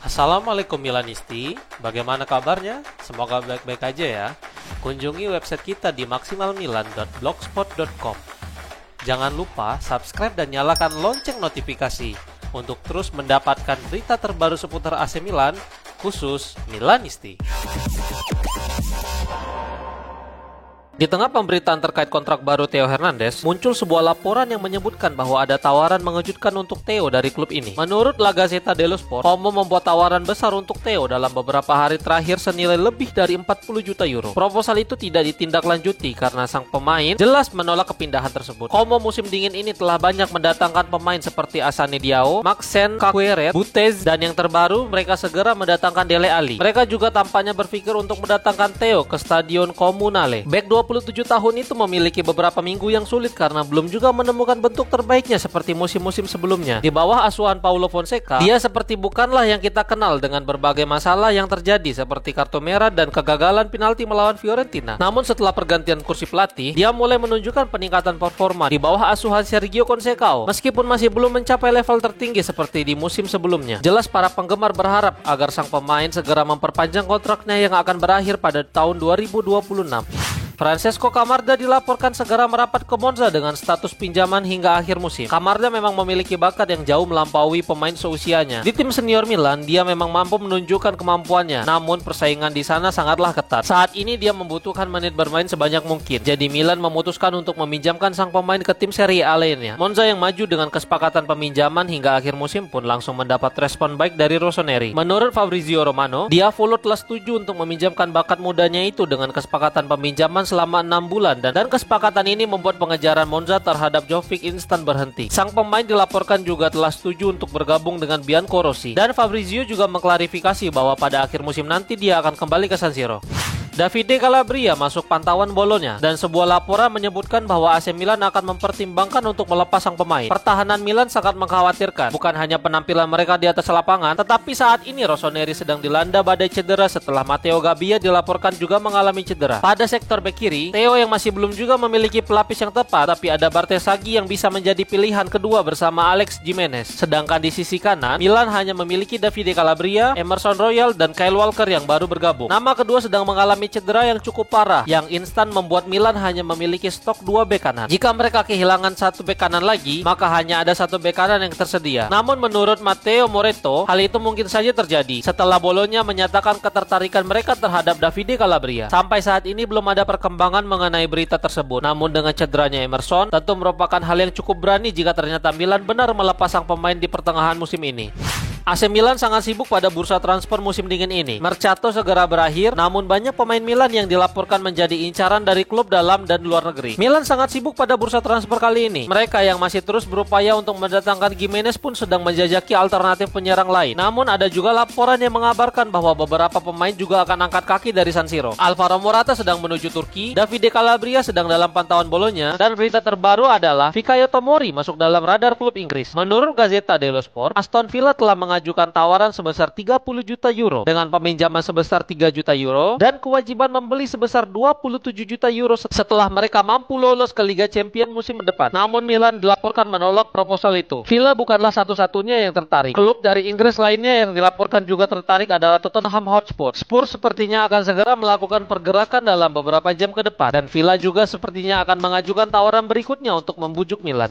Assalamualaikum Milanisti, bagaimana kabarnya? Semoga baik-baik aja ya. Kunjungi website kita di maksimalmilan.blogspot.com. Jangan lupa subscribe dan nyalakan lonceng notifikasi untuk terus mendapatkan berita terbaru seputar AC Milan, khusus Milanisti. Di tengah pemberitaan terkait kontrak baru Theo Hernandez, muncul sebuah laporan yang menyebutkan bahwa ada tawaran mengejutkan untuk Theo dari klub ini. Menurut La Gazzetta dello Sport, Como membuat tawaran besar untuk Theo dalam beberapa hari terakhir senilai lebih dari 40 juta euro. Proposal itu tidak ditindaklanjuti karena sang pemain jelas menolak kepindahan tersebut. Como musim dingin ini telah banyak mendatangkan pemain seperti Asani Diao, Maxen Caqueret, Butez, dan yang terbaru mereka segera mendatangkan Dele Alli. Mereka juga tampaknya berpikir untuk mendatangkan Theo ke Stadion Comunale. Back 27 tahun itu memiliki beberapa minggu yang sulit karena belum juga menemukan bentuk terbaiknya seperti musim-musim sebelumnya. Di bawah asuhan Paulo Fonseca, dia seperti bukanlah yang kita kenal dengan berbagai masalah yang terjadi seperti kartu merah dan kegagalan penalti melawan Fiorentina. Namun setelah pergantian kursi pelatih, dia mulai menunjukkan peningkatan performa di bawah asuhan Sergio Conceição. Meskipun masih belum mencapai level tertinggi seperti di musim sebelumnya. Jelas para penggemar berharap agar sang pemain segera memperpanjang kontraknya yang akan berakhir pada tahun 2026. Francesco Camarda dilaporkan segera merapat ke Monza dengan status pinjaman hingga akhir musim. Camarda memang memiliki bakat yang jauh melampaui pemain seusianya. Di tim senior Milan, dia memang mampu menunjukkan kemampuannya, namun persaingan di sana sangatlah ketat. Saat ini dia membutuhkan menit bermain sebanyak mungkin. Jadi Milan memutuskan untuk meminjamkan sang pemain ke tim Serie A lainnya. Monza yang maju dengan kesepakatan peminjaman hingga akhir musim pun langsung mendapat respon baik dari Rossoneri. Menurut Fabrizio Romano, Diavolo telah setuju untuk meminjamkan bakat mudanya itu dengan kesepakatan peminjaman selama 6 bulan dan kesepakatan ini membuat pengejaran Monza terhadap Jovic instan berhenti. Sang pemain dilaporkan juga telah setuju untuk bergabung dengan Bianco Rossi dan Fabrizio juga mengklarifikasi bahwa pada akhir musim nanti dia akan kembali ke San Siro. Davide Calabria masuk pantauan Bolonya dan sebuah laporan menyebutkan bahwa AC Milan akan mempertimbangkan untuk melepas sang pemain. Pertahanan Milan sangat mengkhawatirkan, bukan hanya penampilan mereka di atas lapangan, tetapi saat ini Rossoneri sedang dilanda badai cedera setelah Matteo Gabbia dilaporkan juga mengalami cedera. Pada sektor bek kiri, Theo yang masih belum juga memiliki pelapis yang tepat, tapi ada Bartesaghi yang bisa menjadi pilihan kedua bersama Alex Jimenez. Sedangkan di sisi kanan, Milan hanya memiliki Davide Calabria, Emerson Royal, dan Kyle Walker yang baru bergabung. Nama kedua sedang mengalami cedera yang cukup parah yang instan membuat Milan hanya memiliki stok 2 bek kanan. Jika mereka kehilangan 1 bek kanan lagi, maka hanya ada 1 bek kanan yang tersedia. Namun menurut Matteo Moretto, hal itu mungkin saja terjadi setelah Bolonya menyatakan ketertarikan mereka terhadap Davide Calabria. Sampai saat ini belum ada perkembangan mengenai berita tersebut. Namun dengan cederanya Emerson, tentu merupakan hal yang cukup berani jika ternyata Milan benar melepas sang pemain di pertengahan musim ini. AC Milan sangat sibuk pada bursa transfer musim dingin ini. Mercato segera berakhir, namun banyak pemain Milan yang dilaporkan menjadi incaran dari klub dalam dan luar negeri. Milan sangat sibuk pada bursa transfer kali ini. Mereka yang masih terus berupaya untuk mendatangkan Gimenez pun sedang menjajaki alternatif penyerang lain. Namun ada juga laporan yang mengabarkan bahwa beberapa pemain juga akan angkat kaki dari San Siro. Alvaro Morata sedang menuju Turki, Davide Calabria sedang dalam pantauan Bolonya, dan berita terbaru adalah Fikayo Tomori masuk dalam radar klub Inggris. Menurut Gazzetta dello Sport, Aston Villa telah mengajukan tawaran sebesar 30 juta euro dengan peminjaman sebesar 3 juta euro dan kewajiban membeli sebesar 27 juta euro setelah mereka mampu lolos ke Liga Champions musim depan. Namun Milan dilaporkan menolak proposal itu. Villa bukanlah satu-satunya yang tertarik. Klub dari Inggris lainnya yang dilaporkan juga tertarik adalah Tottenham Hotspur. Spurs sepertinya akan segera melakukan pergerakan dalam beberapa jam ke depan dan Villa juga sepertinya akan mengajukan tawaran berikutnya untuk membujuk Milan.